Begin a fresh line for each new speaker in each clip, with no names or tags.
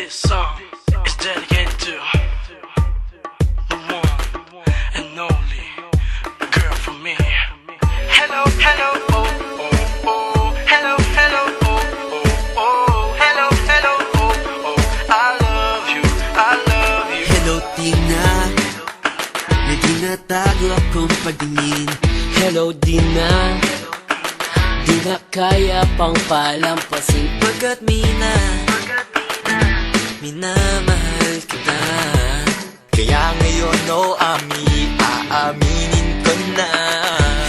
This song is dedicated to the one and only girl for me. Hello, hello, oh, oh, oh. Hello, hello, oh, oh, oh. Hello, hello, oh, oh. I love you, I love you.
Hello, Tina. May tinatago akong pagtingin. Hello, Dina. Di na kaya pang palampasin pagkat minamahal kita. Kaya ngayon, oh, aaminin ko na.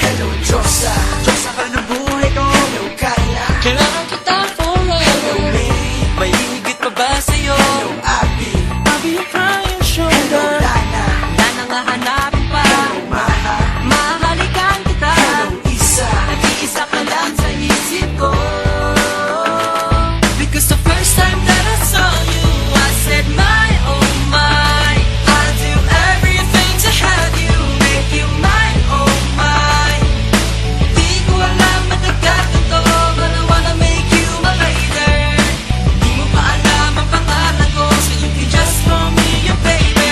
Hello, Diyosa, Diyosa ka ng buhay ko. Hello, Kayla,
Kailangan kita forever.
hello, May,
May higit pa ba sa'yo?
hello, Abby,
I'll be your crying
hello,
shoulder.
Lana,
Lana nga hanapin pa.
hello, Maha,
Mahalikan kita.
hello, Isa,
Nag-iisa ka lang sa isip ko. Because the first time that I saw you, I said my, oh my, I'll do everything to have you, make you mine, oh my. Di ko alam matagal ito, but I wanna make you my lady. Di mo pa alam ang pangalan ko, so you can just call me your baby.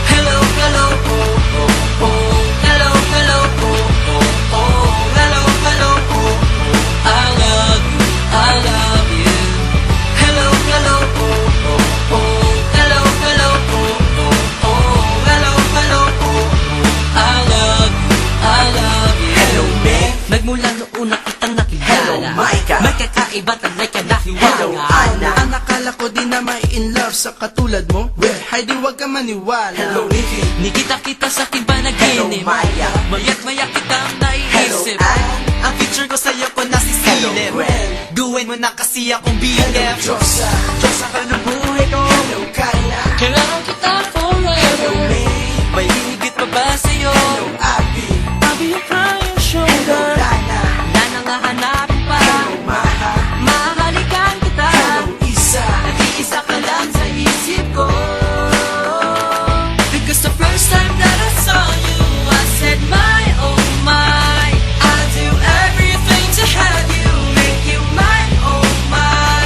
Hello, hello, oh, oh, oh. Hello, hello, oh, oh, oh. Hello, hello, oh, oh. I love you, I love you. Hello, hello, oh, oh, oh. Hello, hello, oh, oh, oh. Hello, hello, oh, oh. I love you, I love you.
hello, May,
Nagmula noon na kitang nakilala.
Hello, Micah.
May kakaiba talay ka
hello,
nahiwala.
Anna,
Ang akala ko di na may in love sa katulad mo. Hay di wag ka maniwala.
hello, Nikki,
Nikita sa iba
hello,
naginip.
Maya,
Maya't maya kitang
hello,
naiisip.
Ann,
Ang picture ko sa'yo ko
hello,
nasisilip.
Gwen,
Gawin mo na kasi akong
hello,
BF.
Diyosa, Diyosa ka ng buhay ko. Hello, Kayla,
Kailangan kita forever.
hello, May,
May higit pa ba sa'yo?
hello, Abby,
I'll be your crying
hello,
shoulder.
Lana,
Lana nga hanapin pa.
hello, Maha,
Mahalikan kita.
hello, Isa,
Nag-iisa ka lang sa isip ko. Because the first time that I saw you, I said my, oh my, I'll do everything to have you, make you mine, oh my.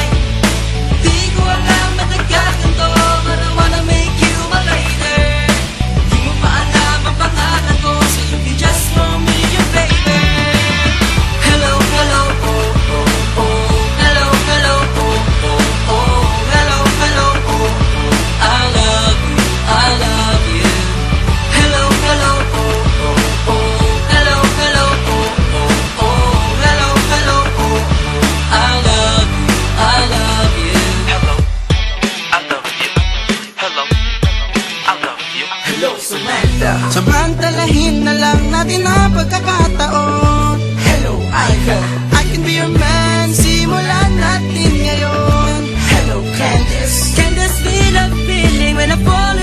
Di ko alam matagal ito, but I wanna make you my lady. Di mo pa alam ang pangalan ko, so you can just call me your baby. Hello, hello, oh, oh, oh. Hello, hello, oh, oh, oh. Hello, hello, oh, oh. I love you, I love you. Hello, hello, oh, oh, oh. Hello, hello, oh, oh, oh. Hello, hello, oh, oh. I love you, I love you.
Hello, I love you. Hello, I love you.
hello, Samantha,
Samantalahin na lang natin ang pagkakataon.
hello, Ika,
I can be your man, simulan natin ngayon.
hello, Candice,
Can this feel a feeling when I fall